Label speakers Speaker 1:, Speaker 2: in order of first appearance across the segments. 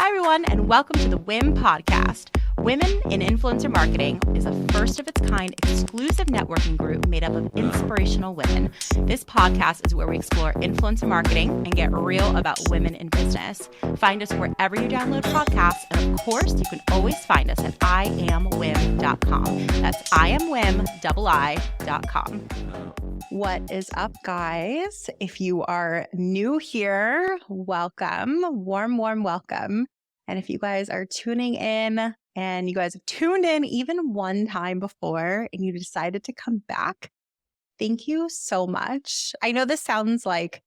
Speaker 1: Hi, everyone, and welcome to the WIM podcast. Women in Influencer Marketing is a first-of-its-kind exclusive networking group made up of inspirational women. This podcast is where we explore influencer marketing and get real about women in business. Find us wherever you download podcasts, and of course, you can always find us at iamwim.com. That's iamwim.com. What is up, guys? If you are new here, welcome. Warm welcome. And if you guys are tuning in and you guys have tuned in even one time before and you decided to come back, thank you so much. I know this sounds like,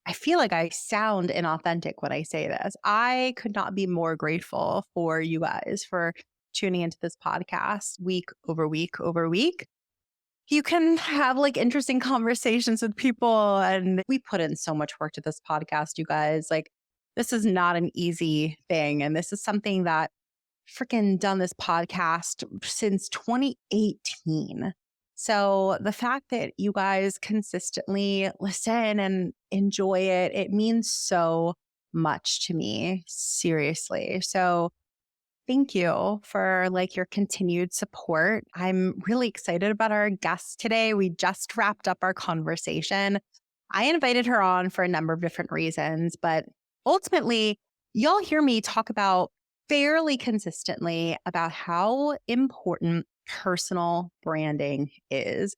Speaker 1: I feel like I sound inauthentic when I say this. I could not be more grateful for you guys for tuning into this podcast week over week over week. You can have like interesting conversations with people, and we put in so much work to this podcast, you guys. Like, this is not an easy thing. And this is something that freaking done this podcast since 2018. So the fact that you guys consistently listen and enjoy it, it means so much to me, seriously. So thank you for your continued support. I'm really excited about our guest today. We just wrapped up our conversation. I invited her on for a number of different reasons, but ultimately, you'll hear me talk about fairly consistently about how important personal branding is.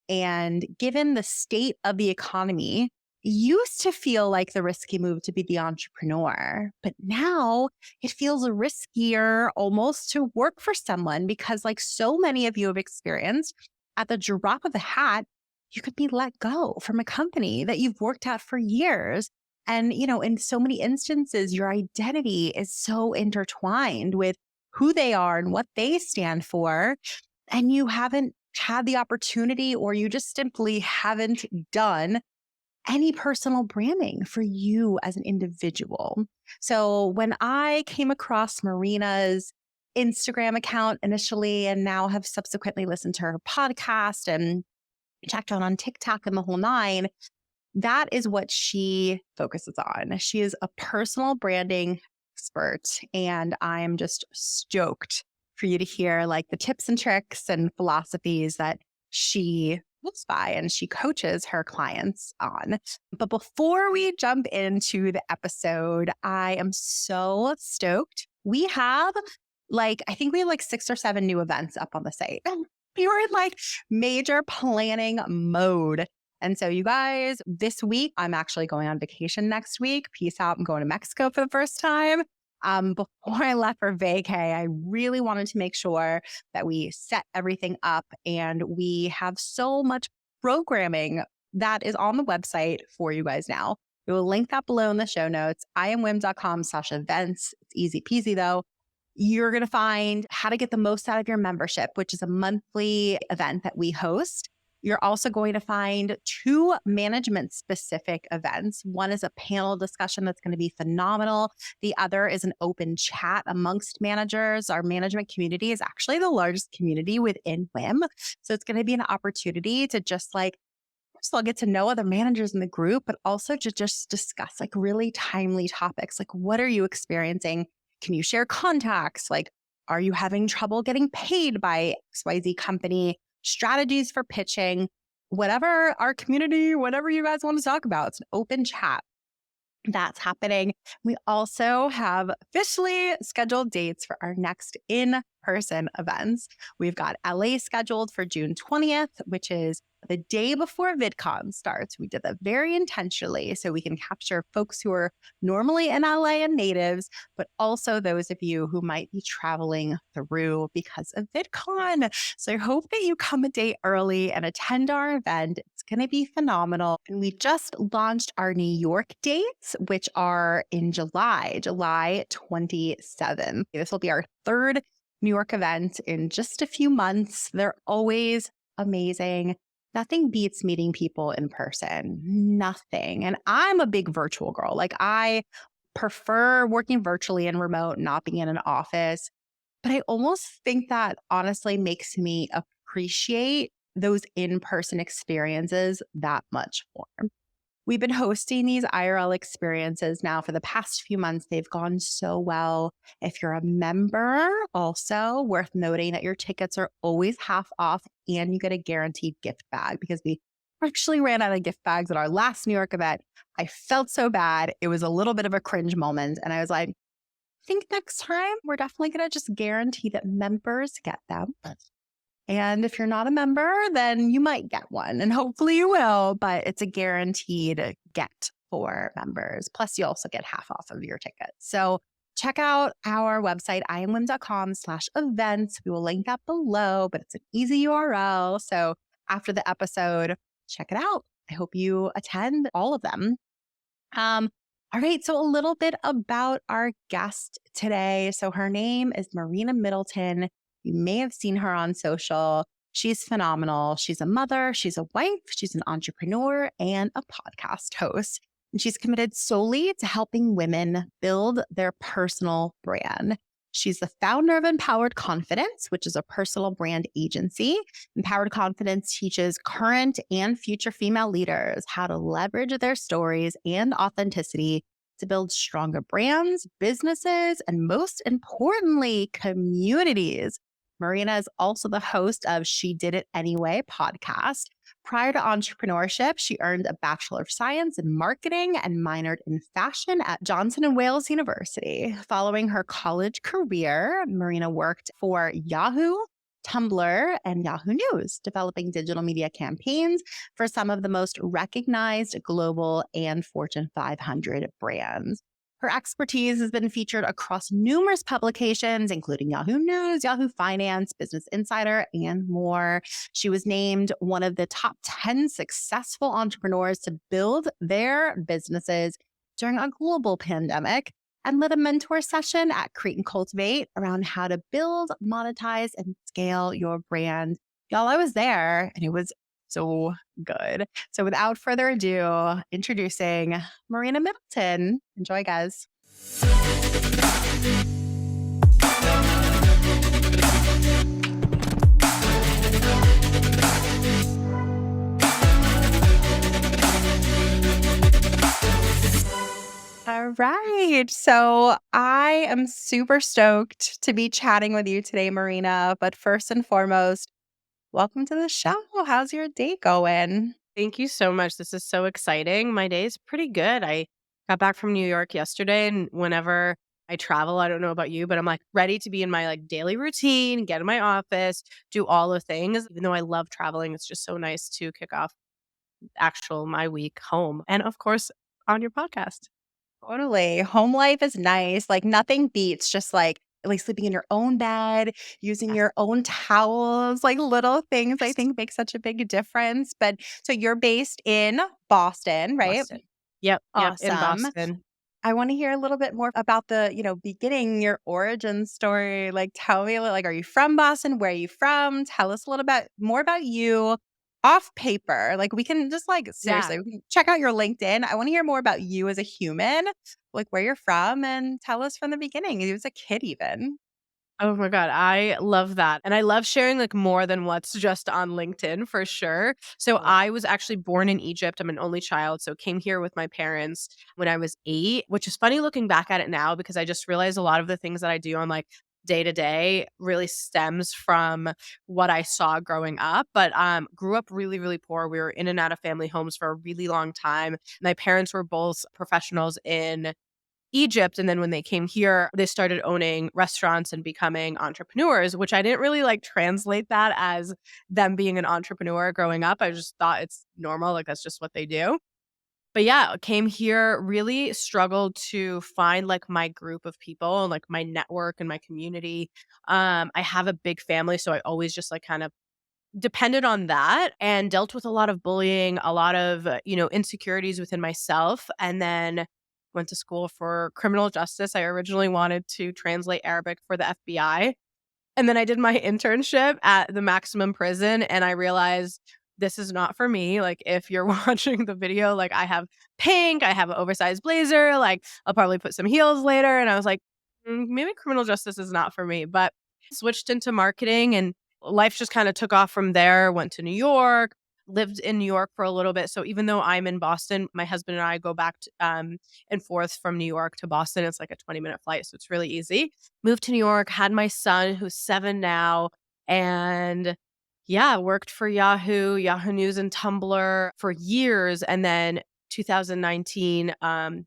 Speaker 1: And given the state of the economy, it used to feel like the risky move to be the entrepreneur, but now it feels riskier almost to work for someone because, like so many of you have experienced, at the drop of a hat, you could be let go from a company that you've worked at for years. And, in so many instances, your identity is so intertwined with who they are and what they stand for. And you haven't had the opportunity, or you just simply haven't done any personal branding for you as an individual. So when I came across Marina's Instagram account initially, and now have subsequently listened to her podcast and checked out on TikTok and the whole nine, that is what she focuses on. She is a personal branding expert, and I am just stoked for you to hear the tips and tricks and philosophies that she lives by and she coaches her clients on. But before we jump into the episode, I am so stoked. We have I think we have 6 or 7 new events up on the site. We were in major planning mode. And so you guys, this week, I'm actually going on vacation next week. Peace out. I'm going to Mexico for the first time. Before I left for vacay, I really wanted to make sure that we set everything up, and we have so much programming that is on the website for you guys now. We will link that below in the show notes, iamwim.com/events. It's easy peasy though. You're going to find how to get the most out of your membership, which is a monthly event that we host. You're also going to find 2 management-specific events. One is a panel discussion that's going to be phenomenal. The other is an open chat amongst managers. Our management community is actually the largest community within WIM. So it's going to be an opportunity to just first of all, get to know other managers in the group, but also to just discuss really timely topics. What are you experiencing? Can you share contacts? Are you having trouble getting paid by XYZ company? Strategies for pitching, whatever our community, whatever you guys want to talk about. It's an open chat. That's happening. We also have officially scheduled dates for our next in-person events. We've got LA scheduled for June 20th, which is the day before VidCon starts. We did that very intentionally so we can capture folks who are normally in LA and natives, but also those of you who might be traveling through because of VidCon. So I hope that you come a day early and attend our event. It's going to be phenomenal. And we just launched our New York dates, which are in July 27th. This will be our 3rd New York event in just a few months. They're always amazing. Nothing beats meeting people in person. Nothing. And I'm a big virtual girl. I prefer working virtually and remote, not being in an office. But I almost think that honestly makes me appreciate those in-person experiences that much more. we've been hosting these IRL experiences now for the past few months. They've gone so well. If you're a member, also worth noting that your tickets are always half off and you get a guaranteed gift bag because we actually ran out of gift bags at our last New York event. I felt so bad. It was a little bit of a cringe moment. And I was like, I think next time we're definitely going to just guarantee that members get them. And if you're not a member, then you might get one and hopefully you will, but it's a guaranteed get for members. Plus you also get half off of your ticket. So check out our website, iamwim.com/events. We will link that below, but it's an easy URL. So after the episode, check it out. I hope you attend all of them. All right. So a little bit about our guest today. So her name is Marina Middleton. You may have seen her on social. She's phenomenal. She's a mother, she's a wife, she's an entrepreneur, and a podcast host. And she's committed solely to helping women build their personal brand. She's the founder of Empowered Confidence, which is a personal brand agency. Empowered Confidence teaches current and future female leaders how to leverage their stories and authenticity to build stronger brands, businesses, and most importantly, communities. Marina is also the host of She Did It Anyway podcast. Prior to entrepreneurship, she earned a Bachelor of Science in Marketing and minored in fashion at Johnson & Wales University. Following her college career, Marina worked for Yahoo, Tumblr, and Yahoo News, developing digital media campaigns for some of the most recognized global and Fortune 500 brands. Her expertise has been featured across numerous publications, including Yahoo News, Yahoo Finance, Business Insider, and more. She was named one of the top 10 successful entrepreneurs to build their businesses during a global pandemic and led a mentor session at Create Cultivate around how to build, monetize, and scale your brand. Y'all, I was there and it was so good. So without further ado, introducing Marina Middleton. Enjoy, guys. All right. So I am super stoked to be chatting with you today, Marina. But first and foremost, welcome to the show. How's your day going?
Speaker 2: Thank you so much. This is so exciting. My day is pretty good. I got back from New York yesterday, and whenever I travel, I don't know about you, but I'm like ready to be in my daily routine, get in my office, do all the things. Even though I love traveling, it's just so nice to kick off my week home. And of course, on your podcast.
Speaker 1: Totally. Home life is nice. Like nothing beats just like sleeping in your own bed, using
Speaker 2: Yes.
Speaker 1: your own towels, like little things I think make such a big difference. But so you're based in Boston, right?
Speaker 2: Boston. Yep, in
Speaker 1: Awesome.
Speaker 2: Boston.
Speaker 1: I want to hear a little bit more about the, beginning, your origin story. Like tell me like are you from Boston? Where are you from? Tell us a little bit more about you off paper. Like we can just
Speaker 2: Yeah.
Speaker 1: seriously, we can check out your LinkedIn. I want to hear more about you as a human, like where you're from and tell us from the beginning. You as a kid even.
Speaker 2: Oh my god, I love that, and I love sharing, more than what's just on LinkedIn for sure. So
Speaker 1: Love it.
Speaker 2: I was actually born in Egypt. I'm an only child, so came here with my parents when I was 8, which is funny looking back at it now because I just realized a lot of the things that I do on, day to day really stems from what I saw growing up, but, grew up really, really poor. We were in and out of family homes for a really long time. My parents were both professionals in Egypt, and then when they came here, they started owning restaurants and becoming entrepreneurs, which I didn't really, translate that as them being an entrepreneur growing up. I just thought it's normal, that's just what they do. But yeah, came here, really struggled to find, my group of people and, my network and my community. I have a big family, so I always just, kind of depended on that and dealt with a lot of bullying, a lot of, insecurities within myself, and then went to school for criminal justice. I originally wanted to translate Arabic for the FBI. And then I did my internship at the maximum prison and I realized this is not for me. Like if you're watching the video, I have pink, I have an oversized blazer, I'll probably put some heels later. And I was like, maybe criminal justice is not for me. But switched into marketing and life just kind of took off from there. Went to New York, lived in New York for a little bit. So even though I'm in Boston, my husband and I go back and forth from New York to Boston. It's like a 20-minute flight. So it's really easy. Moved to New York, had my son who's 7 now. And yeah, worked for Yahoo News and Tumblr for years. And then 2019,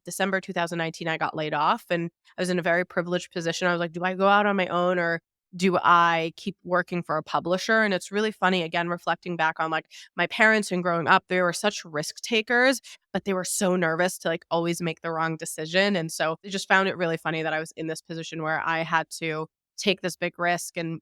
Speaker 2: December 2019, I got laid off and I was in a very privileged position. I was like, do I go out on my own or do I keep working for a publisher? And it's really funny, again, reflecting back on like my parents and growing up, they were such risk takers, but they were so nervous to like always make the wrong decision. And so I just found it really funny that I was in this position where I had to take this big risk and,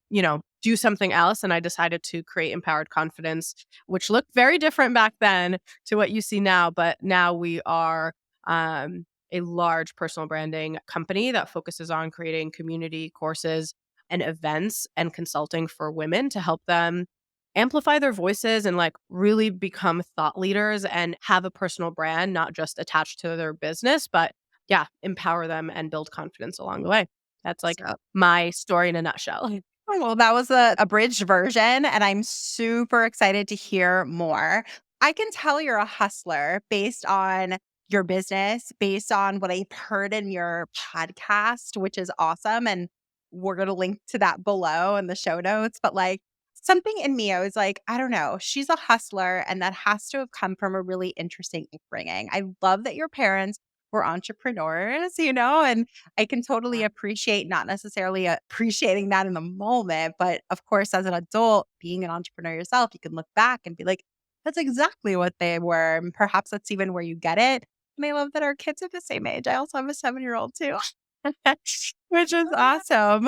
Speaker 2: do something else. And I decided to create Empowered Confidence, which looked very different back then to what you see now. But now we are a large personal branding company that focuses on creating community courses and events and consulting for women to help them amplify their voices and like really become thought leaders and have a personal brand, not just attached to their business, but yeah, empower them and build confidence along the way. That's like
Speaker 1: So
Speaker 2: my story in a nutshell.
Speaker 1: well, that was a abridged version, and I'm super excited to hear more. I can tell you're a hustler based on your business, based on what I've heard in your podcast, which is awesome. And we're going to link to that below in the show notes. But like something in me, I was like, I don't know, she's a hustler, and that has to have come from a really interesting upbringing. I love that your parents were entrepreneurs, and I can totally appreciate not necessarily appreciating that in the moment, but of course, as an adult, being an entrepreneur yourself, you can look back and be like, that's exactly what they were. And perhaps that's even where you get it. And I love that our kids are the same age. I also have a 7-year-old too. Which is awesome.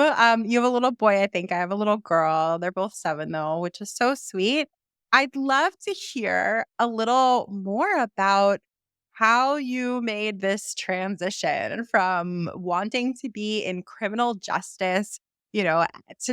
Speaker 1: You have a little boy, I think. I have a little girl. They're both 7 though, which is so sweet. I'd love to hear a little more about how you made this transition from wanting to be in criminal justice, to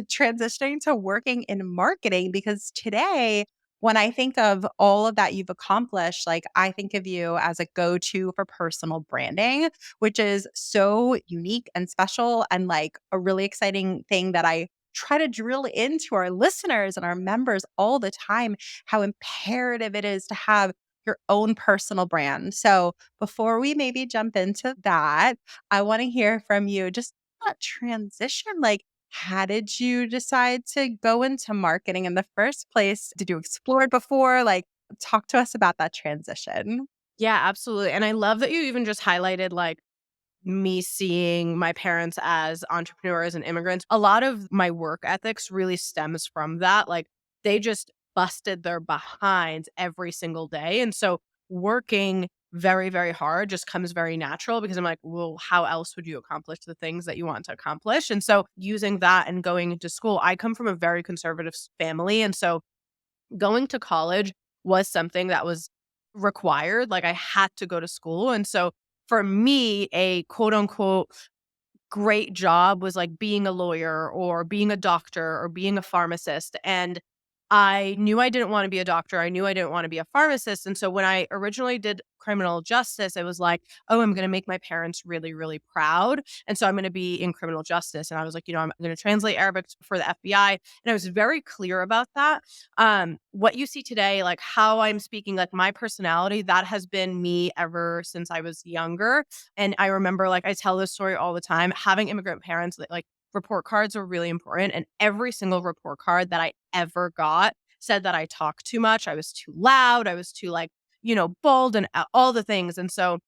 Speaker 1: transitioning to working in marketing. Because today, when I think of all of that you've accomplished, like I think of you as a go to for personal branding, which is so unique and special and like a really exciting thing that I try to drill into our listeners and our members all the time, how imperative it is to have your own personal brand. So before we maybe jump into that, I want to hear from you just that transition. Like, how did you decide to go into marketing in the first place? Did you explore it before? Like, talk to us about that transition.
Speaker 2: Yeah, absolutely. And I love that you even just highlighted like me seeing my parents as entrepreneurs and immigrants. A lot of my work ethics really stems from that. Like they just busted their behinds every single day. And so working very, very hard just comes very natural because I'm like, well, how else would you accomplish the things that you want to accomplish? And so using that and going into school, I come from a very conservative family. And so going to college was something that was required. Like I had to go to school. And so for me, a quote unquote great job was like being a lawyer or being a doctor or being a pharmacist. And I knew I didn't want to be a doctor. I knew I didn't want to be a pharmacist. And so when I originally did criminal justice, it was like, oh, I'm going to make my parents really, really proud. And so I'm going to be in criminal justice. And I was like, I'm going to translate Arabic for the FBI. And I was very clear about that. What you see today, like how I'm speaking, like my personality, that has been me ever since I was younger. And I remember, like, I tell this story all the time, having immigrant parents that like report cards are really important. And every single report card that I ever got said that I talked too much. I was too loud. I was too like, bold and all the things. And so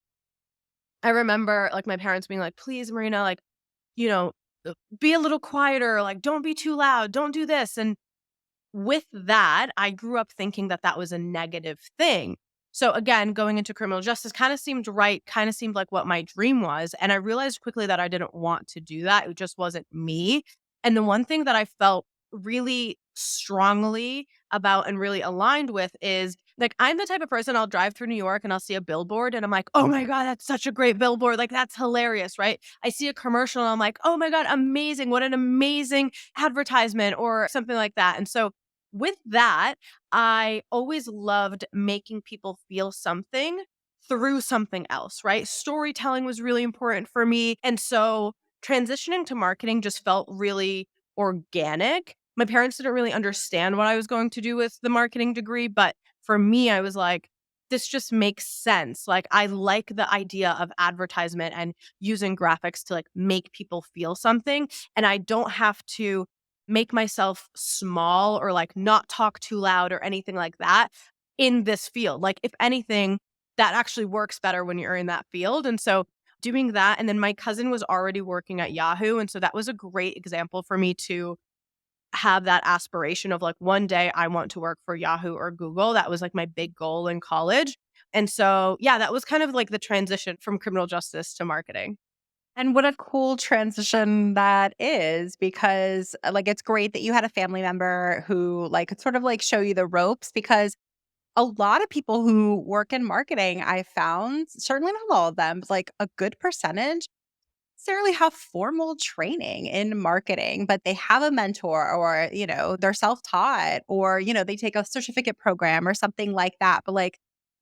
Speaker 2: I remember like my parents being like, please, Marina, like, you know, be a little quieter. Like, don't be too loud. Don't do this. And with that, I grew up thinking that that was a negative thing. So again, going into criminal justice kind of seemed right, kind of seemed like what my dream was. And I realized quickly that I didn't want to do that. It just wasn't me. And the one thing that I felt really strongly about and really aligned with is like, I'm the type of person I'll drive through New York and I'll see a billboard and I'm like, oh my God, that's such a great billboard. Like, that's hilarious, right? I see a commercial and I'm like, oh my God, amazing. What an amazing advertisement or something like that. And so with that, I always loved making people feel something through something else, right? Storytelling was really important for me. And so transitioning to marketing just felt really organic. My parents didn't really understand what I was going to do with the marketing degree, but for me, I was like, this just makes sense. Like, I like the idea of advertisement and using graphics to like make people feel something. And I don't have to make myself small or like not talk too loud or anything like that in this field. Like, if anything, that actually works better when you're in that field. And so doing that, and then my cousin was already working at Yahoo. And so that was a great example for me to have that aspiration of like, one day I want to work for Yahoo or Google. That was like my big goal in college. And so, yeah, that was kind of like the transition from criminal justice to marketing.
Speaker 1: And what a cool transition that is because like it's great that you had a family member who like could sort of like show you the ropes because a lot of people who work in marketing I found, certainly not all of them, but like a good percentage necessarily have formal training in marketing, but they have a mentor or, they're self-taught or, they take a certificate program or something like that. But like,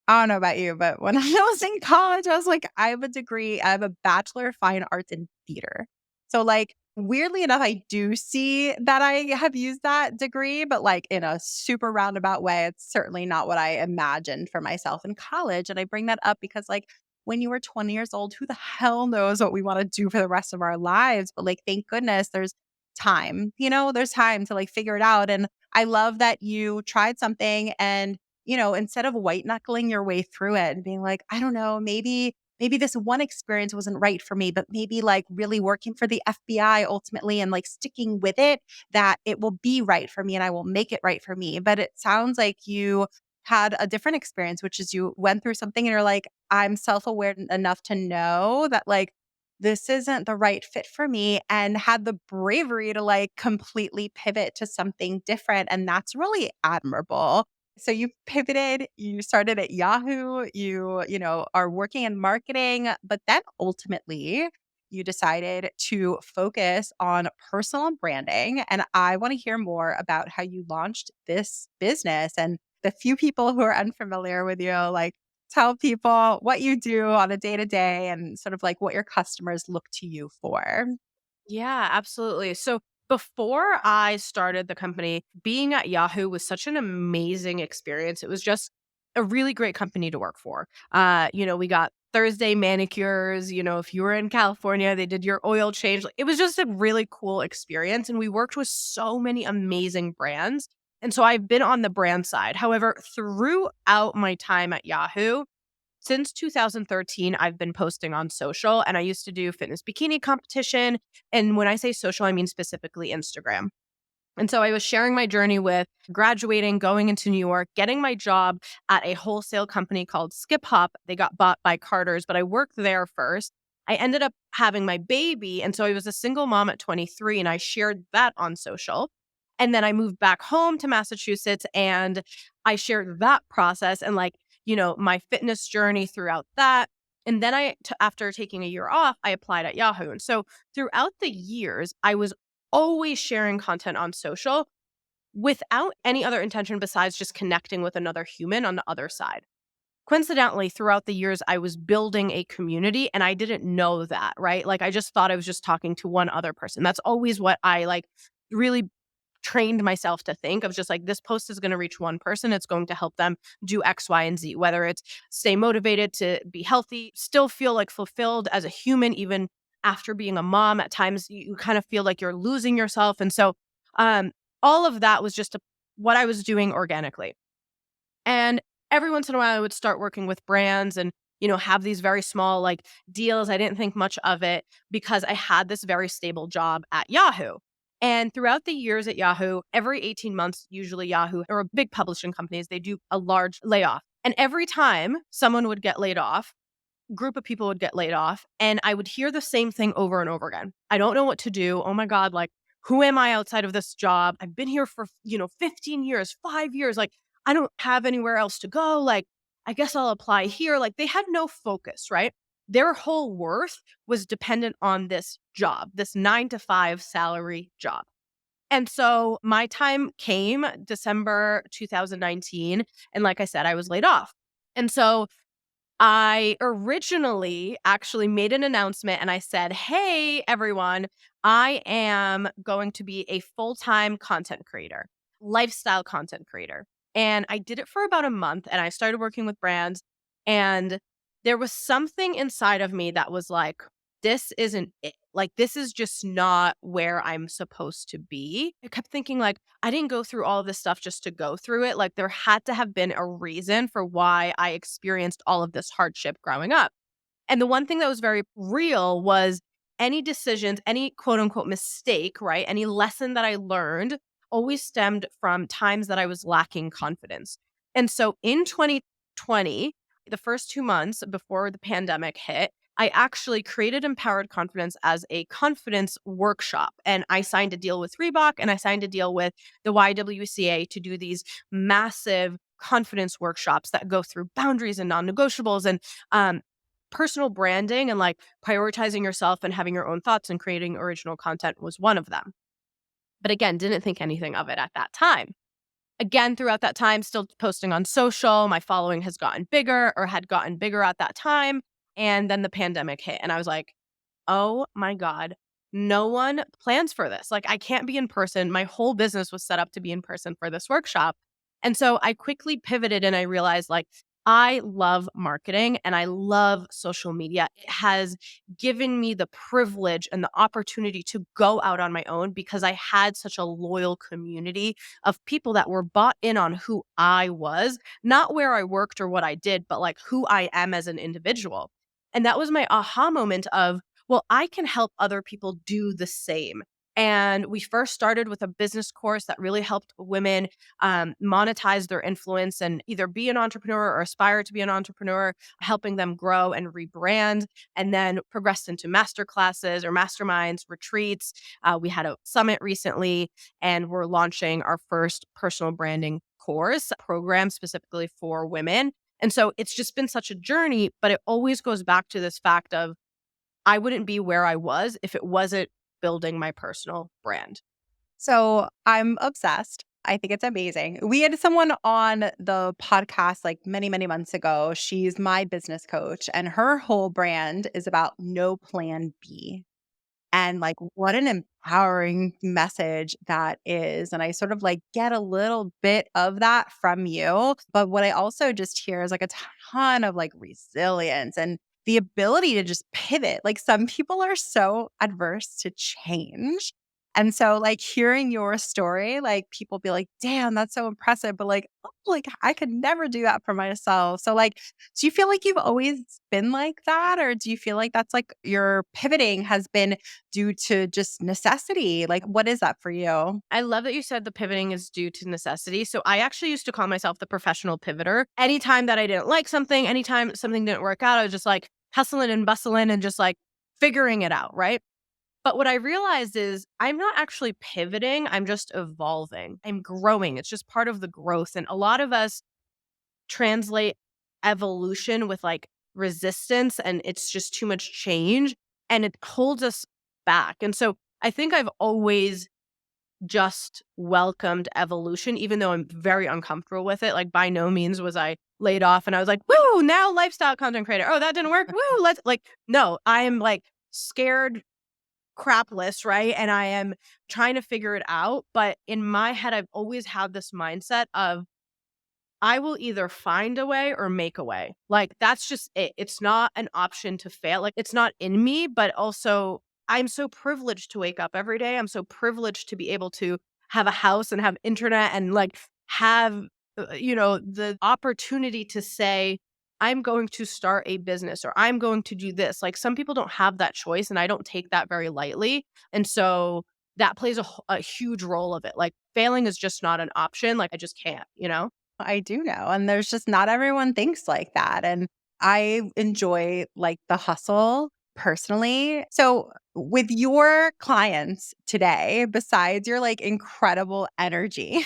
Speaker 1: I don't know about you, but when I was in college, I was like, I have a degree, I have a Bachelor of Fine Arts in theater. So like, weirdly enough, I do see that I have used that degree, but like in a super roundabout way. It's certainly not what I imagined for myself in college. And I bring that up because like when you were 20 years old, who the hell knows what we want to do for the rest of our lives? But like, thank goodness there's time, there's time to like figure it out. And I love that you tried something and, instead of white knuckling your way through it and being like, I don't know, maybe this one experience wasn't right for me, but maybe like really working for the FBI ultimately and like sticking with it, that it will be right for me and I will make it right for me. But it sounds like you had a different experience, which is you went through something and you're like, I'm self-aware enough to know that like this isn't the right fit for me and had the bravery to like completely pivot to something different. And that's really admirable. So you pivoted, you started at Yahoo, are working in marketing, but then ultimately you decided to focus on personal branding. And I want to hear more about how you launched this business and the few people who are unfamiliar with you, like tell people what you do on a day to day and sort of like what your customers look to you for.
Speaker 2: Yeah, absolutely. So before I started the company, being at Yahoo was such an amazing experience. It was just a really great company to work for. We got Thursday manicures. If you were in California, they did your oil change. Like, it was just a really cool experience. And we worked with so many amazing brands. And so I've been on the brand side. However, throughout my time at Yahoo, since 2013, I've been posting on social, and I used to do fitness bikini competition. And when I say social, I mean specifically Instagram. And so I was sharing my journey with graduating, going into New York, getting my job at a wholesale company called Skip Hop. They got bought by Carter's, but I worked there first. I ended up having my baby. And so I was a single mom at 23, and I shared that on social. And then I moved back home to Massachusetts and I shared that process and like, my fitness journey throughout that. And then after taking a year off, I applied at Yahoo. And so throughout the years, I was always sharing content on social without any other intention besides just connecting with another human on the other side. Coincidentally, throughout the years, I was building a community and I didn't know that, right? Like, I just thought I was just talking to one other person. That's always what I like really trained myself to think of, just like, this post is going to reach one person. It's going to help them do X, Y, and Z, whether it's stay motivated to be healthy, still feel like fulfilled as a human, even after being a mom. At times you kind of feel like you're losing yourself. And so um, all of that was just what I was doing organically. And every once in a while, I would start working with brands and, have these very small like deals. I didn't think much of it because I had this very stable job at Yahoo. And throughout the years at Yahoo, every 18 months, usually Yahoo or big publishing companies, they do a large layoff. And every time someone would get laid off, group of people would get laid off, and I would hear the same thing over and over again. I don't know what to do. Oh my God, like, who am I outside of this job? I've been here for, 15 years, 5 years. Like, I don't have anywhere else to go. Like, I guess I'll apply here. Like, they had no focus, right? Their whole worth was dependent on this job, this 9 to 5 salary job. And so my time came December 2019. And like I said, I was laid off. And so I originally actually made an announcement and I said, hey, everyone, I am going to be a full-time content creator, lifestyle content creator. And I did it for about a month and I started working with brands. And there was something inside of me that was like, this isn't it. Like, this is just not where I'm supposed to be. I kept thinking, like, I didn't go through all of this stuff just to go through it. Like, there had to have been a reason for why I experienced all of this hardship growing up. And the one thing that was very real was any decisions, any quote unquote mistake, right? Any lesson that I learned always stemmed from times that I was lacking confidence. And so in 2020, the first 2 months before the pandemic hit, I actually created Empowered Confidence as a confidence workshop. And I signed a deal with Reebok and I signed a deal with the YWCA to do these massive confidence workshops that go through boundaries and non negotiables and personal branding and like prioritizing yourself and having your own thoughts and creating original content was one of them. But again, didn't think anything of it at that time. Again, throughout that time, still posting on social, my following has gotten bigger or had gotten bigger at that time. And then the pandemic hit. And I was like, oh my God, no one plans for this. Like, I can't be in person. My whole business was set up to be in person for this workshop. And so I quickly pivoted and I realized, like, I love marketing and I love social media. It has given me the privilege and the opportunity to go out on my own because I had such a loyal community of people that were bought in on who I was, not where I worked or what I did, but like who I am as an individual. And that was my aha moment of, well, I can help other people do the same. And we first started with a business course that really helped women monetize their influence and either be an entrepreneur or aspire to be an entrepreneur, helping them grow and rebrand, and then progressed into master classes or masterminds, retreats. We had a summit recently, and we're launching our first personal branding course program specifically for women. And so it's just been such a journey, but it always goes back to this fact of I wouldn't be where I was if it wasn't building my personal brand.
Speaker 1: So I'm obsessed. I think it's amazing. We had someone on the podcast like many, many months ago. She's my business coach, and her whole brand is about no plan B. And like, what an empowering message that is. And I sort of like get a little bit of that from you. But what I also just hear is like a ton of like resilience and the ability to just pivot. Like, some people are so adverse to change. And so, like, hearing your story, like, people be like, damn, that's so impressive. But like, oh, like, I could never do that for myself. So, like, do you feel like you've always been like that? Or do you feel like that's like your pivoting has been due to just necessity? Like, what is that for you?
Speaker 2: I love that you said the pivoting is due to necessity. So I actually used to call myself the professional pivoter. Anytime that I didn't like something, anytime something didn't work out, I was just like hustling and bustling and just like figuring it out, right? But what I realized is I'm not actually pivoting, I'm just evolving. I'm growing. It's just part of the growth. And a lot of us translate evolution with like resistance and it's just too much change and it holds us back. And so I think I've always just welcomed evolution, even though I'm very uncomfortable with it. Like, by no means was I laid off and I was like, woo, now lifestyle content creator. Oh, that didn't work. Woo, let's like, no, I am like scared crapless, right? And I am trying to figure it out. But in my head, I've always had this mindset of I will either find a way or make a way. Like, that's just it. It's not an option to fail. Like, it's not in me, but also I'm so privileged to wake up every day. I'm so privileged to be able to have a house and have internet and like have, the opportunity to say, I'm going to start a business or I'm going to do this. Like, some people don't have that choice and I don't take that very lightly. And so that plays a huge role of it. Like, failing is just not an option. Like, I just can't.
Speaker 1: I do know. And there's just not everyone thinks like that. And I enjoy like the hustle personally. So, with your clients today, besides your like incredible energy,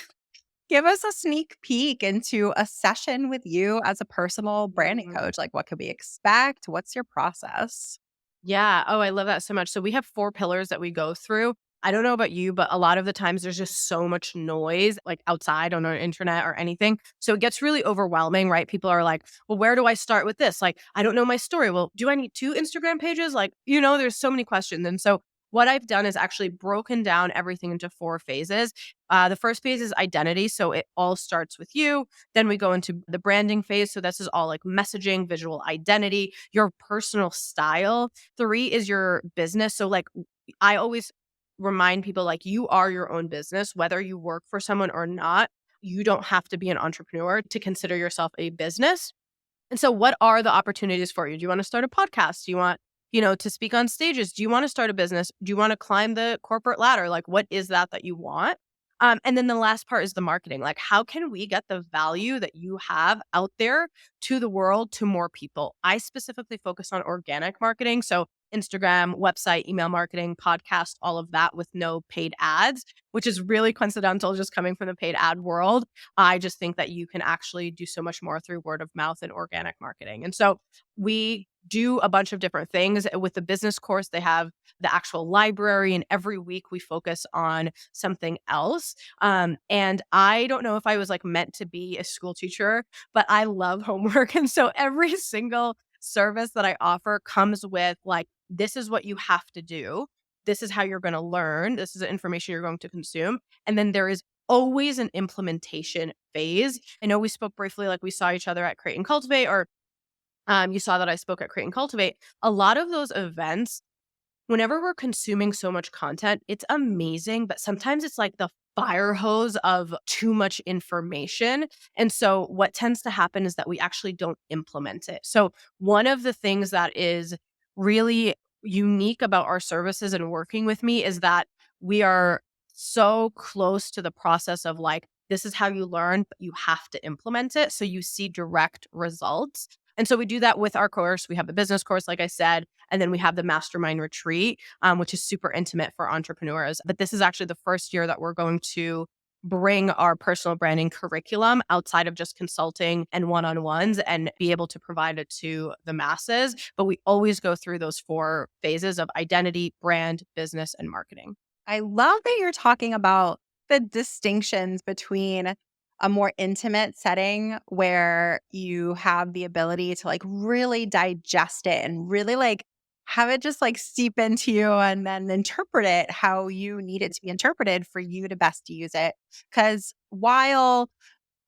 Speaker 1: give us a sneak peek into a session with you as a personal branding
Speaker 2: Mhm.
Speaker 1: coach. Like, what could we expect? What's your process?
Speaker 2: Yeah. Oh, I love that so much. So we have 4 pillars that we go through. I don't know about you, but a lot of the times there's just so much noise like outside on our internet or anything. So it gets really overwhelming, right? People are like, well, where do I start with this? Like, I don't know my story. Well, do I need 2 Instagram pages? Like, there's so many questions. And so what I've done is actually broken down everything into 4 phases. The first phase is identity. So it all starts with you. Then we go into the branding phase. So this is all like messaging, visual identity, your personal style. 3 is your business. So like I always remind people like you are your own business, whether you work for someone or not. You don't have to be an entrepreneur to consider yourself a business. And so what are the opportunities for you? Do you want to start a podcast? Do you want, to speak on stages? Do you want to start a business? Do you want to climb the corporate ladder? Like, what is that you want? And then the last part is the marketing. Like, how can we get the value that you have out there to the world, to more people? I specifically focus on organic marketing. So Instagram, website, email marketing, podcast, all of that with no paid ads, which is really coincidental just coming from the paid ad world. I just think that you can actually do so much more through word of mouth and organic marketing. And so we do a bunch of different things. With the business course, they have the actual library, and every week we focus on something else. And I don't know if I was like meant to be a school teacher, but I love homework. And so every single service that I offer comes with like, this is what you have to do. This is how you're going to learn. This is the information you're going to consume. And then there is always an implementation phase. I know we spoke briefly, like we saw each other at Create and Cultivate, or you saw that I spoke at Create and Cultivate. A lot of those events, whenever we're consuming so much content, it's amazing, but sometimes it's like the fire hose of too much information. And so what tends to happen is that we actually don't implement it. So one of the things that is really unique about our services and working with me is that we are so close to the process of like, this is how you learn, but you have to implement it. So you see direct results. And so we do that with our course. We have the business course, like I said, and then we have the mastermind retreat, which is super intimate for entrepreneurs. But this is actually the first year that we're going to bring our personal branding curriculum outside of just consulting and one-on-ones and be able to provide it to the masses. But we always go through those 4 phases of identity, brand, business, and marketing.
Speaker 1: I love that you're talking about the distinctions between a more intimate setting where you have the ability to like really digest it and really like have it just like seep into you and then interpret it how you need it to be interpreted for you to best use it. Because while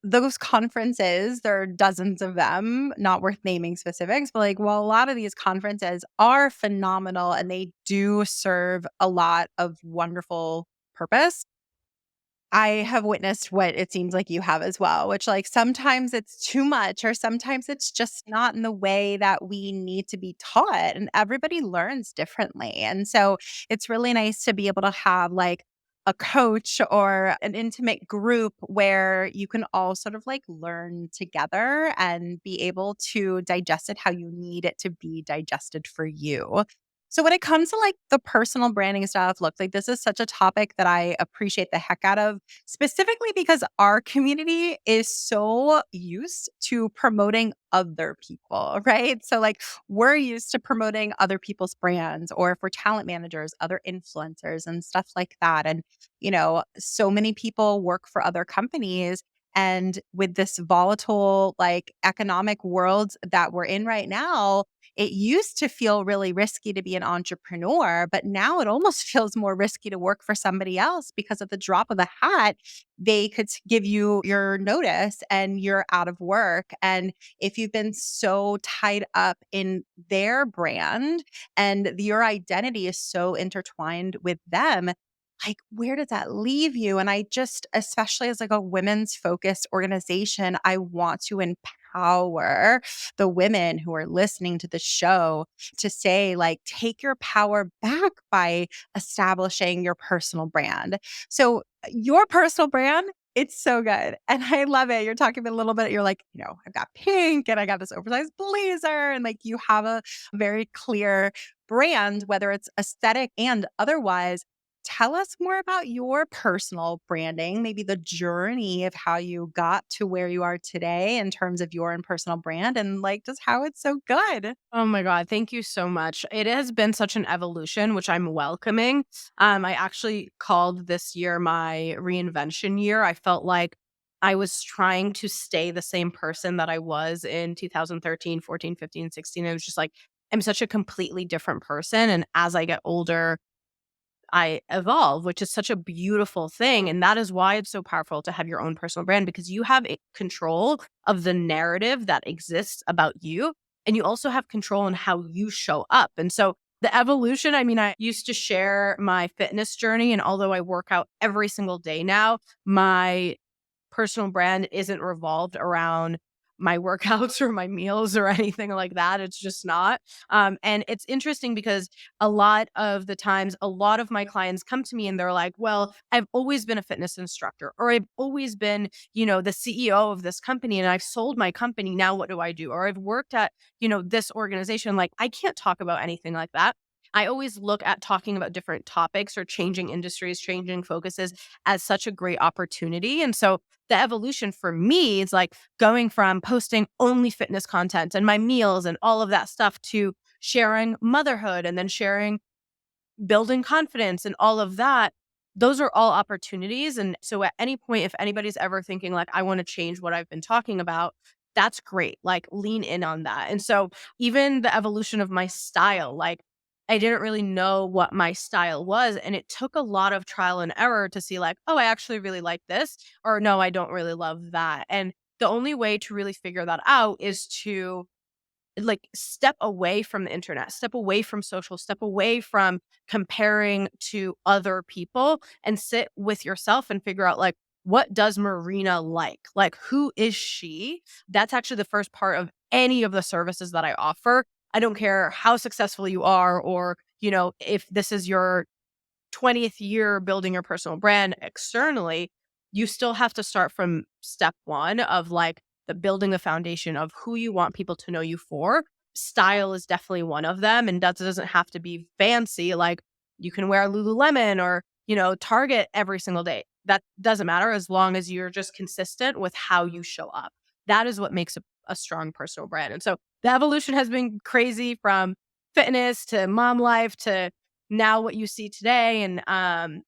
Speaker 1: those conferences, there are dozens of them, not worth naming specifics, but like, well, a lot of these conferences are phenomenal and they do serve a lot of wonderful purpose. I have witnessed what it seems like you have as well, which like sometimes it's too much or sometimes it's just not in the way that we need to be taught. And everybody learns differently. And so it's really nice to be able to have like a coach or an intimate group where you can all sort of like learn together and be able to digest it how you need it to be digested for you. So when it comes to like the personal branding stuff, look, like this is such a topic that I appreciate the heck out of, specifically because our community is so used to promoting other people, right? So like we're used to promoting other people's brands, or if we're talent managers, other influencers and stuff like that. And, so many people work for other companies. And with this volatile, like economic world that we're in right now, it used to feel really risky to be an entrepreneur, but now it almost feels more risky to work for somebody else because at the drop of a hat, they could give you your notice and you're out of work. And if you've been so tied up in their brand and your identity is so intertwined with them, like where does that leave you? And I just, especially as like a women's focused organization, I want to empower the women who are listening to the show to say like take your power back by establishing your personal brand. So your personal brand, it's so good. And I love it. You're talking a little bit, you're like, I've got pink and I got this oversized blazer. And like you have a very clear brand, whether it's aesthetic and otherwise. Tell us more about your personal branding, maybe the journey of how you got to where you are today in terms of your own personal brand and like just how it's so good.
Speaker 2: Oh my God, thank you so much. It has been such an evolution, which I'm welcoming. I actually called this year my reinvention year. I felt like I was trying to stay the same person that I was in 2013, 14, 15, 16. It was just like, I'm such a completely different person. And as I get older, I evolve, which is such a beautiful thing. And that is why it's so powerful to have your own personal brand, because you have control of the narrative that exists about you. And you also have control on how you show up. And so the evolution, I mean, I used to share my fitness journey. And although I work out every single day now, my personal brand isn't revolved around my workouts or my meals or anything like that. It's just not. And it's interesting because a lot of the times, a lot of my clients come to me and they're like, well, I've always been a fitness instructor, or I've always been, the CEO of this company and I've sold my company. Now what do I do? Or I've worked at, this organization. Like, I can't talk about anything like that. I always look at talking about different topics or changing industries, changing focuses as such a great opportunity. And so the evolution for me is like going from posting only fitness content and my meals and all of that stuff to sharing motherhood and then sharing building confidence and all of that. Those are all opportunities. And so at any point, if anybody's ever thinking like, I want to change what I've been talking about, that's great. Like, lean in on that. And so even the evolution of my style, like, I didn't really know what my style was. And it took a lot of trial and error to see like, oh, I actually really like this, or no, I don't really love that. And the only way to really figure that out is to like step away from the internet, step away from social, step away from comparing to other people, and sit with yourself and figure out like, what does Marina like? Like, who is she? That's actually the first part of any of the services that I offer. I don't care how successful you are, or, if this is your 20th year building your personal brand externally, you still have to start from step one of like the building the foundation of who you want people to know you for. Style is definitely one of them. And that doesn't have to be fancy. Like, you can wear Lululemon or, Target every single day. That doesn't matter as long as you're just consistent with how you show up. That is what makes a strong personal brand. And so the evolution has been crazy, from fitness to mom life to now what you see today, and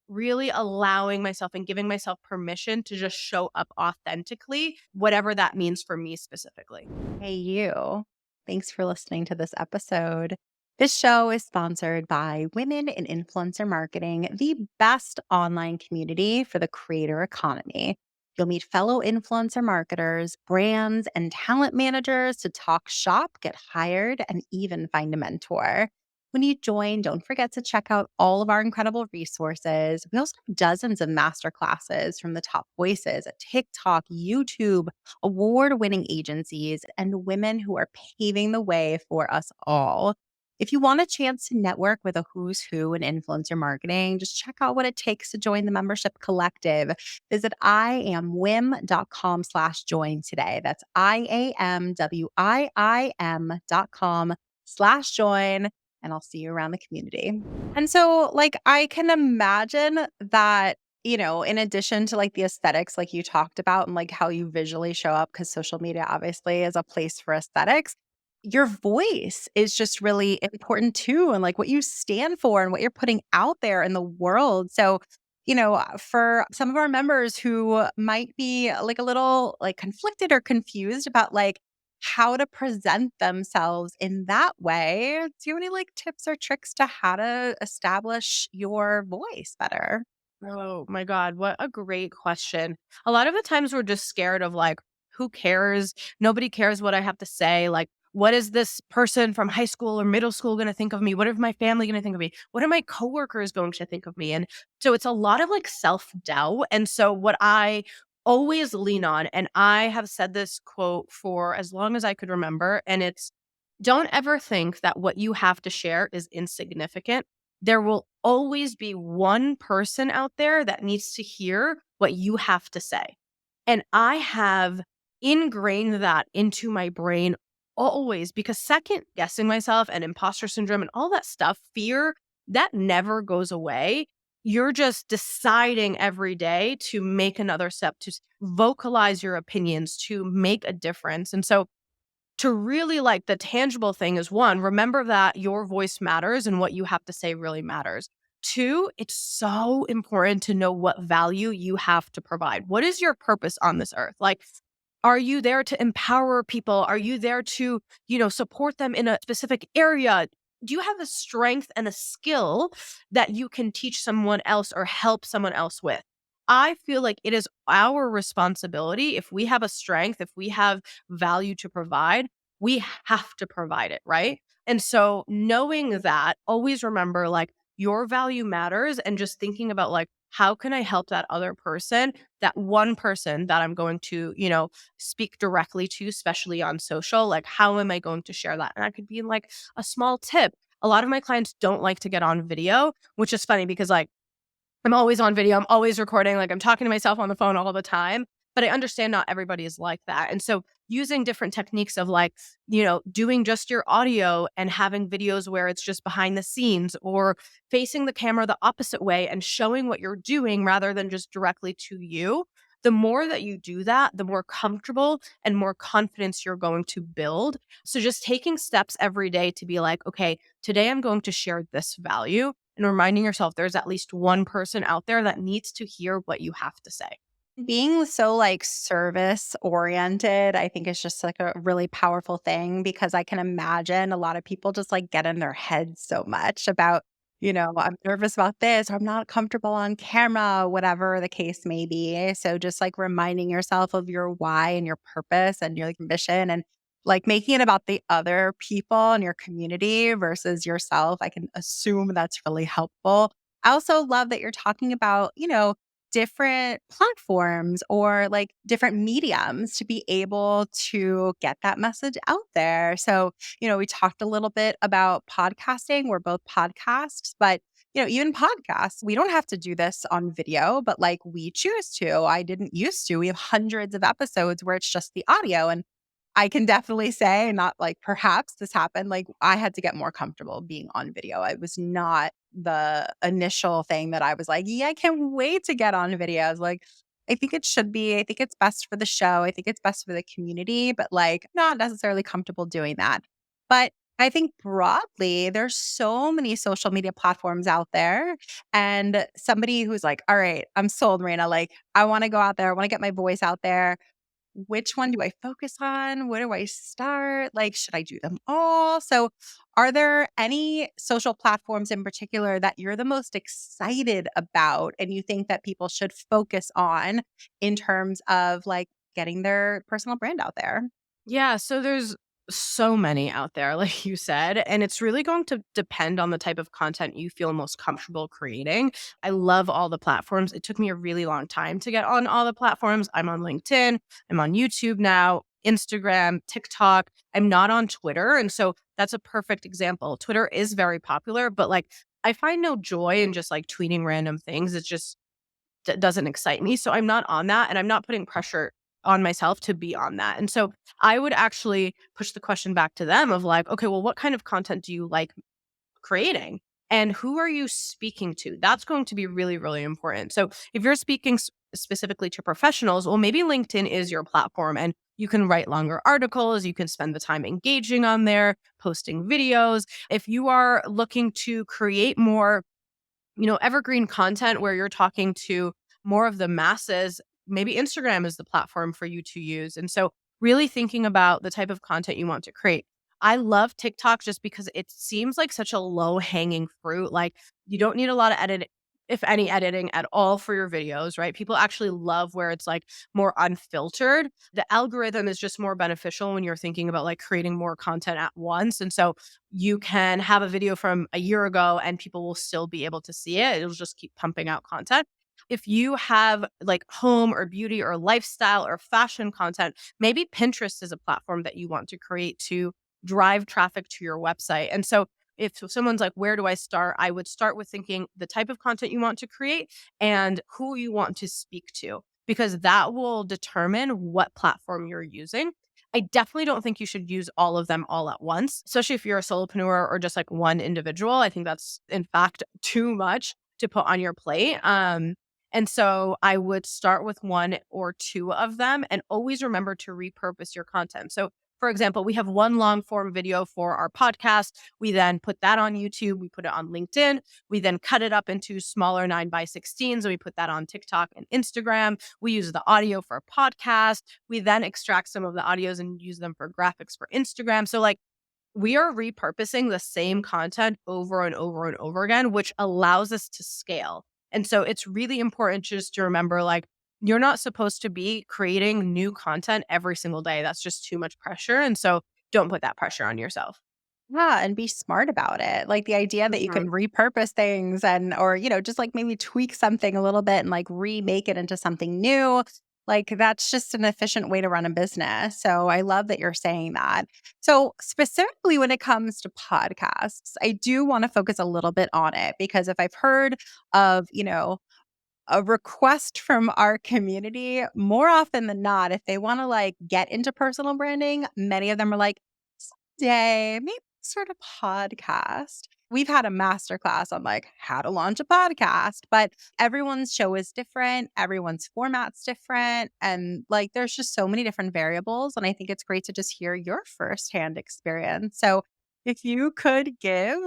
Speaker 2: really allowing myself and giving myself permission to just show up authentically, whatever that means for me specifically.
Speaker 1: Hey, you. Thanks for listening to this episode. This show is sponsored by Women in Influencer Marketing, the best online community for the creator economy. You'll meet fellow influencer marketers, brands, and talent managers to talk shop, get hired, and even find a mentor. When you join, don't forget to check out all of our incredible resources. We also have dozens of masterclasses from the top voices at TikTok, YouTube, award-winning agencies, and women who are paving the way for us all. If you want a chance to network with a who's who in influencer marketing, just check out what it takes to join the membership collective. Visit iamwim.com/join today. That's iamwim.com/join. And I'll see you around the community. And so, like, I can imagine that, in addition to like the aesthetics, like you talked about, and like how you visually show up, because social media obviously is a place for aesthetics, your voice is just really important too. And like what you stand for and what you're putting out there in the world. So, for some of our members who might be like a little like conflicted or confused about like how to present themselves in that way, do you have any like tips or tricks to how to establish your voice better?
Speaker 2: Oh my God, what a great question. A lot of the times we're just scared of like, who cares? Nobody cares what I have to say. Like, what is this person from high school or middle school going to think of me? What is my family going to think of me? What are my coworkers going to think of me? And so it's a lot of like self doubt. And so what I always lean on, and I have said this quote for as long as I could remember, and it's, don't ever think that what you have to share is insignificant. There will always be one person out there that needs to hear what you have to say. And I have ingrained that into my brain always, because second guessing myself and imposter syndrome and all that stuff, fear, that never goes away. You're just deciding every day to make another step, to vocalize your opinions, to make a difference. And so to really like the tangible thing is, one, remember that your voice matters and what you have to say really matters. Two, it's so important to know what value you have to provide. What is your purpose on this earth? Like, are you there to empower people? Are you there to, support them in a specific area? do you have a strength and a skill that you can teach someone else or help someone else with? I feel like it is our responsibility. If we have a strength, if we have value to provide, we have to provide it, right? And so knowing that, always remember like your value matters and just thinking about like, how can I help that other person, that one person that I'm going to, speak directly to, especially on social? Like, how am I going to share that? And I could be like a small tip. A lot of my clients don't like to get on video, which is funny because like I'm always on video. I'm always recording. Like I'm talking to myself on the phone all the time. But I understand not everybody is like that. And so using different techniques of like, doing just your audio and having videos where it's just behind the scenes or facing the camera the opposite way and showing what you're doing rather than just directly to you. The more that you do that, the more comfortable and more confidence you're going to build. So just taking steps every day to be like, okay, today I'm going to share this value and reminding yourself there's at least one person out there that needs to hear what you have to say.
Speaker 1: Being so like service oriented, I think is just like a really powerful thing because I can imagine a lot of people just like get in their heads so much about, I'm nervous about this or I'm not comfortable on camera, whatever the case may be. So just like reminding yourself of your why and your purpose and your like, mission and like making it about the other people in your community versus yourself, I can assume that's really helpful. I also love that you're talking about, different platforms or like different mediums to be able to get that message out there. So, we talked a little bit about podcasting. We're both podcasts, but even podcasts, we don't have to do this on video, but like we choose to. I didn't used to. We have hundreds of episodes where it's just the audio. And I can definitely say, not like perhaps this happened, like I had to get more comfortable being on video. It was not the initial thing that I was like, yeah, I can't wait to get on video. I was like, I think it should be. I think it's best for the show. I think it's best for the community, but like not necessarily comfortable doing that. But I think broadly, there's so many social media platforms out there. And somebody who's like, all right, I'm sold, Marina. Like, I want to go out there. I want to get my voice out there. Which one do I focus on? Where do I start? Like, should I do them all? So, are there any social platforms in particular that you're the most excited about and you think that people should focus on in terms of like getting their personal brand out there?
Speaker 2: Yeah, so there's so many out there, like you said, and it's really going to depend on the type of content you feel most comfortable creating. I love all the platforms. It took me a really long time to get on all the platforms. I'm on LinkedIn, I'm on YouTube now, Instagram, TikTok. I'm not on Twitter. And so that's a perfect example. Twitter is very popular, but like I find no joy in just like tweeting random things. It's just doesn't excite me. So I'm not on that and I'm not putting pressure on myself to be on that. And so I would actually push the question back to them of like, okay, well, what kind of content do you like creating? And who are you speaking to? That's going to be really, really important. So if you're speaking specifically to professionals, well, maybe LinkedIn is your platform and you can write longer articles. You can spend the time engaging on there, posting videos. If you are looking to create more evergreen content where you're talking to more of the masses, maybe Instagram is the platform for you to use. And so, really thinking about the type of content you want to create. I love TikTok just because it seems like such a low hanging fruit. Like, you don't need a lot of edit, if any editing at all for your videos, right? People actually love where it's like more unfiltered. The algorithm is just more beneficial when you're thinking about like creating more content at once. And so you can have a video from a year ago and people will still be able to see it. It'll just keep pumping out content. If you have like home or beauty or lifestyle or fashion content, maybe Pinterest is a platform that you want to create to drive traffic to your website. And so if someone's like, where do I start? I would start with thinking the type of content you want to create and who you want to speak to, because that will determine what platform you're using. I definitely don't think you should use all of them all at once, especially if you're a solopreneur or just like one individual. I think that's in fact too much to put on your plate. And so I would start with one or two of them and always remember to repurpose your content. So for example, we have one long form video for our podcast. We then put that on YouTube. We put it on LinkedIn. We then cut it up into smaller 9x16s and we put that on TikTok and Instagram. We use the audio for a podcast. We then extract some of the audios and use them for graphics for Instagram. So like we are repurposing the same content over and over and over again, which allows us to scale. And so it's really important just to remember, like, you're not supposed to be creating new content every single day. That's just too much pressure. And so don't put that pressure on yourself.
Speaker 1: Yeah, and be smart about it. Like the idea that you
Speaker 2: Mhm.
Speaker 1: can repurpose things and or, just like maybe tweak something a little bit and like remake it into something new. Like that's just an efficient way to run a business. So I love that you're saying that. So specifically when it comes to podcasts, I do want to focus a little bit on it because if I've heard of, a request from our community, more often than not, if they want to like get into personal branding, many of them are like, someday, maybe start a podcast. We've had a masterclass on like how to launch a podcast, but everyone's show is different. Everyone's format's different. And like there's just so many different variables. And I think it's great to just hear your firsthand experience. So if you could give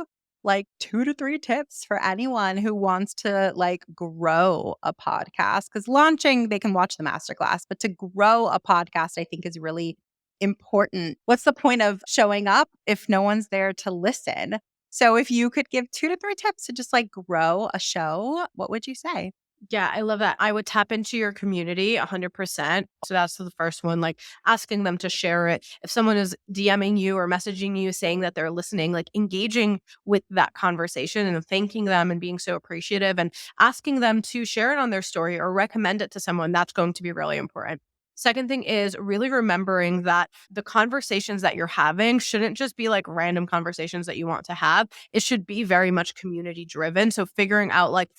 Speaker 1: like 2 to 3 tips for anyone who wants to like grow a podcast because launching they can watch the masterclass, but to grow a podcast I think is really important. What's the point of showing up if no one's there to listen? So if you could give 2 to 3 tips to just like grow a show, what would you say?
Speaker 2: Yeah, I love that. I would tap into your community 100%. So that's the first one, like asking them to share it. If someone is DMing you or messaging you saying that they're listening, like engaging with that conversation and thanking them and being so appreciative and asking them to share it on their story or recommend it to someone, that's going to be really important. Second thing is really remembering that the conversations that you're having shouldn't just be like random conversations that you want to have. It should be very much community driven. So figuring out like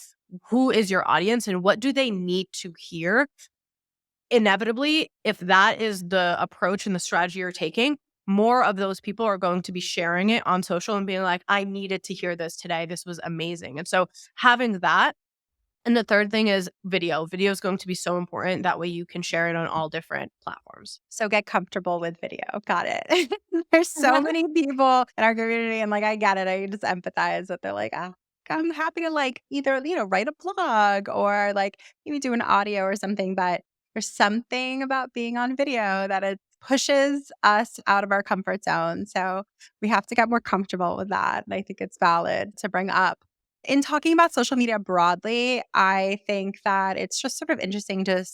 Speaker 2: who is your audience and what do they need to hear? Inevitably, if that is the approach and the strategy you're taking, more of those people are going to be sharing it on social and being like, I needed to hear this today. This was amazing. And so having that. And the third thing is video. Video is going to be so important. That way you can share it on all different platforms.
Speaker 1: So get comfortable with video. Got it. There's so many people in our community and like I get it. I just empathize that they're like, ah, I'm happy to like either, write a blog or like maybe do an audio or something, but there's something about being on video that it pushes us out of our comfort zone. So we have to get more comfortable with that. And I think it's valid to bring up. In talking about social media broadly, I think that it's just sort of interesting to,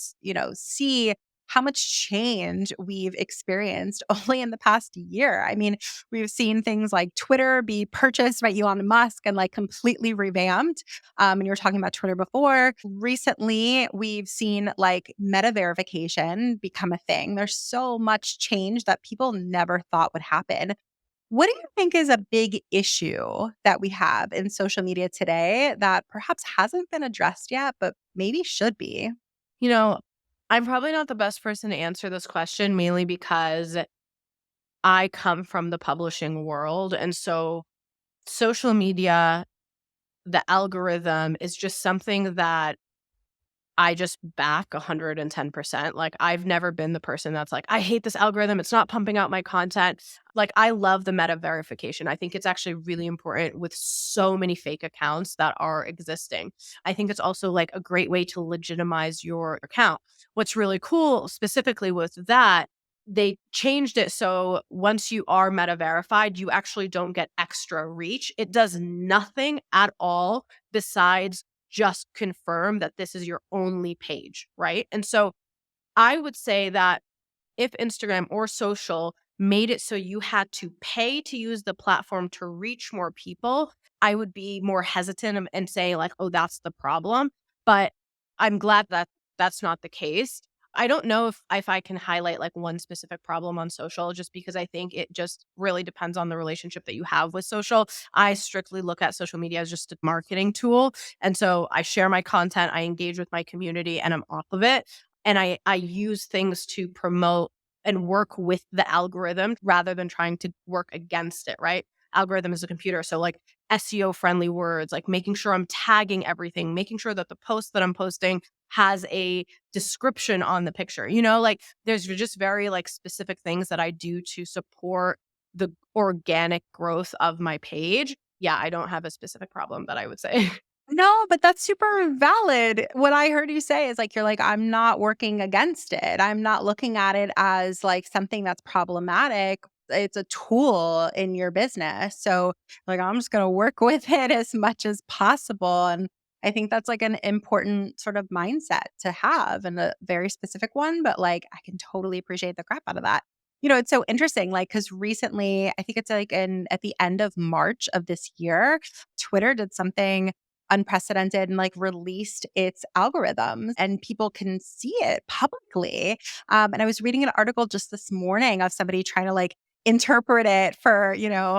Speaker 1: see how much change we've experienced only in the past year. I mean, we've seen things like Twitter be purchased by Elon Musk and like completely revamped. And you were talking about Twitter before. Recently, we've seen like meta verification become a thing. There's so much change that people never thought would happen. What do you think is a big issue that we have in social media today that perhaps hasn't been addressed yet, but maybe should be?
Speaker 2: You know, I'm probably not the best person to answer this question, mainly because I come from the publishing world. And so social media, the algorithm is just something that I just back 110%. Like, I've never been the person that's like, I hate this algorithm. It's not pumping out my content. Like, I love the meta verification. I think it's actually really important with so many fake accounts that are existing. I think it's also like a great way to legitimize your account. What's really cool specifically with that, they changed it so once you are meta verified, you actually don't get extra reach. It does nothing at all besides just confirm that this is your only page, right? And so I would say that if Instagram or social made it so you had to pay to use the platform to reach more people, I would be more hesitant and say like, oh, that's the problem. But I'm glad that that's not the case. I don't know if I can highlight like one specific problem on social just because I think it just really depends on the relationship that you have with social. I strictly look at social media as just a marketing tool. And so I share my content, I engage with my community, and I'm off of it. And I use things to promote and work with the algorithm rather than trying to work against it, right? Algorithm is a computer. So like SEO friendly words, like making sure I'm tagging everything, making sure that the post that I'm posting has a description on the picture. Like there's just very like specific things that I do to support the organic growth of my page. Yeah, I don't have a specific problem that I would say.
Speaker 1: No, but that's super valid. What I heard you say is like, you're like, I'm not working against it. I'm not looking at it as like something that's problematic. it's a tool in your business. So like, I'm just going to work with it as much as possible. And I think that's like an important sort of mindset to have, and a very specific one, but like I can totally appreciate the crap out of that. It's so interesting, like, because recently, I think it's like at the end of March of this year, Twitter did something unprecedented and like released its algorithms, and people can see it publicly. And I was reading an article just this morning of somebody trying to like interpret it for,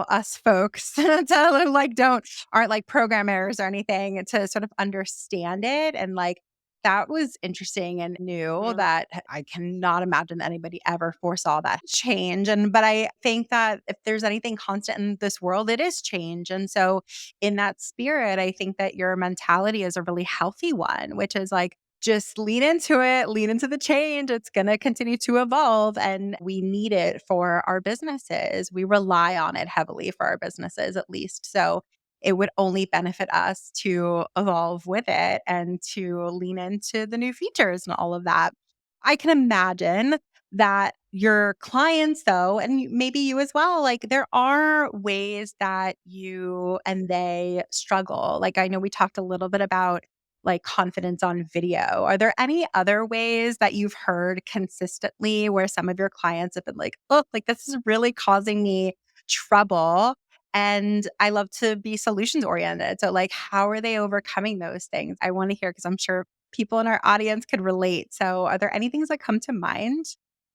Speaker 1: us folks to like aren't like programmers or anything, to sort of understand it. And like that was interesting and new,
Speaker 2: Mhm.
Speaker 1: that I cannot imagine anybody ever foresaw that change. But I think that if there's anything constant in this world, it is change. And so in that spirit, I think that your mentality is a really healthy one, which is like, just lean into it, lean into the change. It's going to continue to evolve, and we need it for our businesses. We rely on it heavily for our businesses, at least. So it would only benefit us to evolve with it and to lean into the new features and all of that. I can imagine that your clients, though, and maybe you as well, like there are ways that you and they struggle. Like I know we talked a little bit about like confidence on video. Are there any other ways that you've heard consistently where some of your clients have been like, "Look, like this is really causing me trouble, and I love to be solutions oriented." So like how are they overcoming those things? I want to hear, because I'm sure people in our audience could relate. So are there any things that come to mind?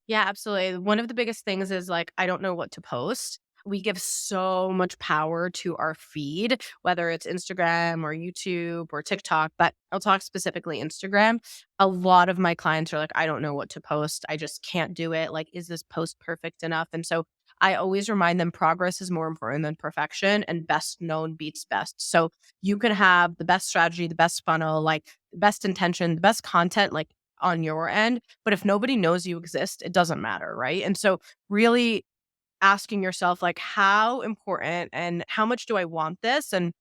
Speaker 2: Yeah, absolutely. One of the biggest things is like, I don't know what to post. We give so much power to our feed, whether it's Instagram or YouTube or TikTok, but I'll talk specifically Instagram. A lot of my clients are like, I don't know what to post. I just can't do it. Like, is this post perfect enough? And so I always remind them progress is more important than perfection, and best known beats best. So you can have the best strategy, the best funnel, like the best intention, the best content, like on your end. But if nobody knows you exist, it doesn't matter, right? And so really asking yourself, like, how important and how much do I want this? And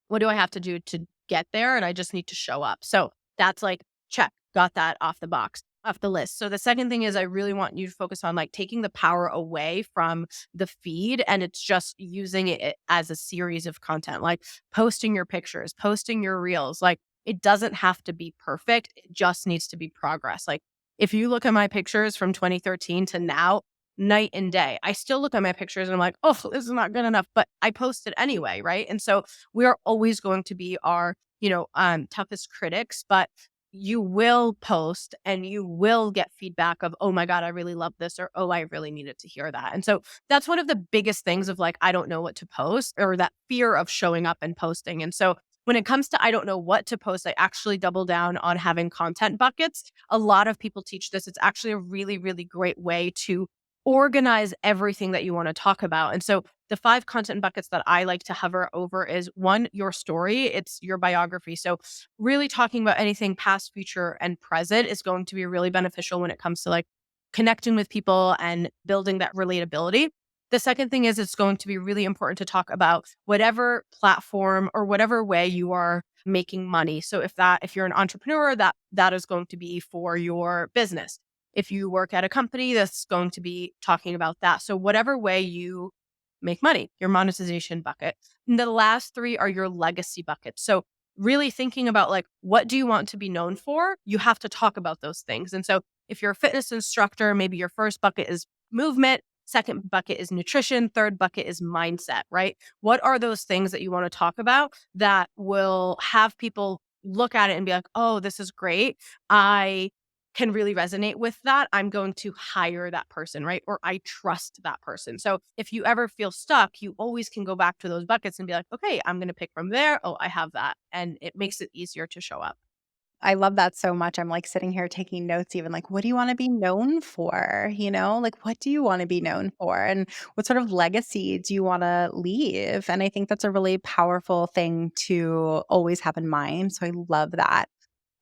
Speaker 2: what do I have to do to get there? And I just need to show up. So that's like, check, got that off the box, off the list. So the second thing is I really want you to focus on like taking the power away from the feed, and it's just using it as a series of content, like posting your pictures, posting your reels. Like it doesn't have to be perfect. It just needs to be progress. Like if you look at my pictures from 2013 to now, night and day, I still look at my pictures and I'm like, oh, this is not good enough, but I post it anyway. Right. And so we are always going to be our, toughest critics, but you will post and you will get feedback of, oh my God, I really love this, or, oh, I really needed to hear that. And so that's one of the biggest things of like, I don't know what to post, or that fear of showing up and posting. And so when it comes to I don't know what to post, I actually double down on having content buckets. A lot of people teach this. It's actually a really, really great way to organize everything that you want to talk about. And so the 5 content buckets that I like to hover over is 1, your story, it's your biography. So really talking about anything past, future, and present is going to be really beneficial when it comes to like connecting with people and building that relatability. The second thing is it's going to be really important to talk about whatever platform or whatever way you are making money. So if you're an entrepreneur, that is going to be for your business. If you work at a company, that's going to be talking about that. So whatever way you make money, your monetization bucket. And the last 3 are your legacy buckets. So really thinking about like, what do you want to be known for? You have to talk about those things. And so if you're a fitness instructor, maybe your first bucket is movement, second bucket is nutrition, third bucket is mindset, right? What are those things that you want to talk about that will have people look at it and be like, oh, this is great. I can really resonate with that. I'm going to hire that person, right? Or I trust that person. So if you ever feel stuck, you always can go back to those buckets and be like, okay, I'm going to pick from there. Oh, I have that. And it makes it easier to show up.
Speaker 1: I love that so much. I'm like sitting here taking notes, even like, what do you want to be known for? Like, what do you want to be known for? And what sort of legacy do you want to leave? And I think that's a really powerful thing to always have in mind. So I love that.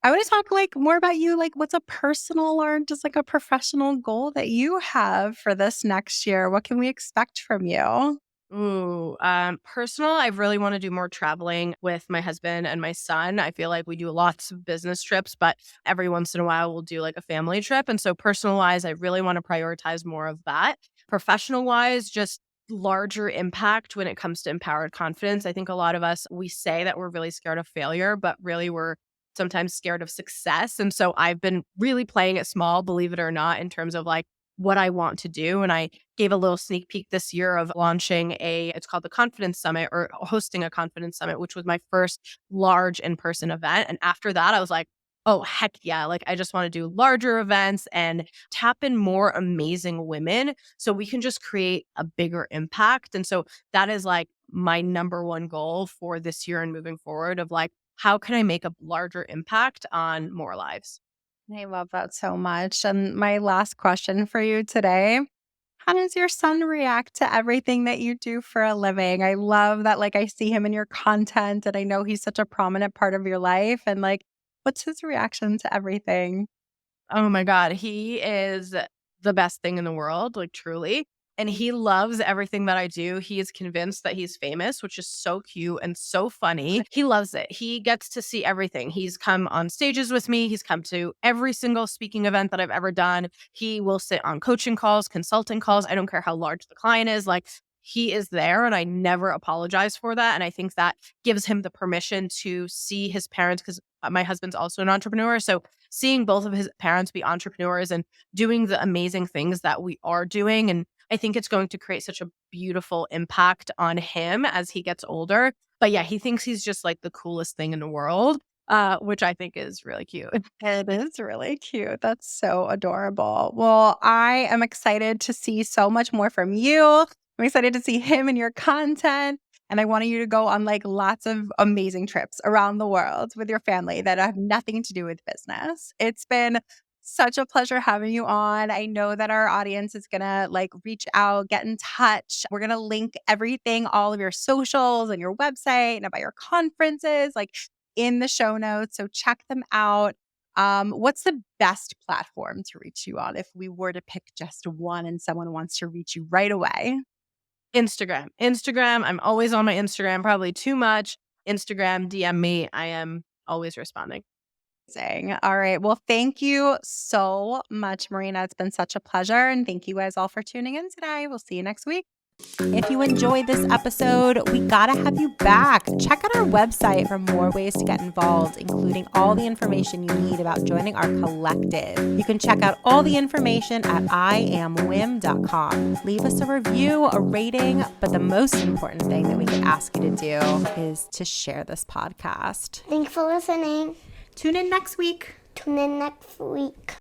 Speaker 1: I want to talk like more about you. Like, what's a personal or just like a professional goal that you have for this next year? What can we expect from you?
Speaker 2: Ooh, personal, I really want to do more traveling with my husband and my son. I feel like we do lots of business trips, but every once in a while we'll do like a family trip. And so personal wise, I really want to prioritize more of that. Professional wise, just larger impact when it comes to empowered confidence. I think a lot of us, we say that we're really scared of failure, but really we're sometimes scared of success. And so I've been really playing it small, believe it or not, in terms of like what I want to do. And I gave a little sneak peek this year of launching it's called the Confidence Summit, or hosting a Confidence Summit, which was my first large in-person event. And after that, I was like, oh, heck yeah. Like, I just want to do larger events and tap in more amazing women so we can just create a bigger impact. And so that is like my number one goal for this year and moving forward, of like, how can I make a larger impact on more lives?
Speaker 1: I love that so much. And my last question for you today: how does your son react to everything that you do for a living? I love that, like, I see him in your content and I know he's such a prominent part of your life. And like, what's his reaction to everything?
Speaker 2: Oh my God. He is the best thing in the world, like truly. And he loves everything that I do. He is convinced that he's famous, which is so cute and so funny. He loves it. He gets to see everything. He's come on stages with me. He's come to every single speaking event that I've ever done. He will sit on coaching calls, consulting calls. I don't care how large the client is. Like, he is there, and I never apologize for that. And I think that gives him the permission to see his parents, because my husband's also an entrepreneur. So seeing both of his parents be entrepreneurs and doing the amazing things that we are doing. And I think it's going to create such a beautiful impact on him as he gets older. But yeah, he thinks he's just like the coolest thing in the world, which I think is really cute.
Speaker 1: It is really cute. That's so adorable. Well, I am excited to see so much more from you. I'm excited to see him in your content. And I want you to go on like lots of amazing trips around the world with your family that have nothing to do with business. It's been such a pleasure having you on. I know that our audience is going to like reach out, get in touch. We're going to link everything, all of your socials and your website and about your conferences, like in the show notes. So check them out. What's the best platform to reach you on if we were to pick just one and someone wants to reach you right away?
Speaker 2: Instagram. I'm always on my Instagram, probably too much. Instagram, DM me. I am always responding.
Speaker 1: Amazing. All right. Well, thank you so much, Marina. It's been such a pleasure. And thank you guys all for tuning in today. We'll see you next week. If you enjoyed this episode, we gotta have you back. Check out our website for more ways to get involved, including all the information you need about joining our collective. You can check out all the information at iamwim.com. Leave us a review, a rating, but the most important thing that we could ask you to do is to share this podcast.
Speaker 3: Thanks for listening.
Speaker 1: Tune in next week.
Speaker 3: Tune in next week.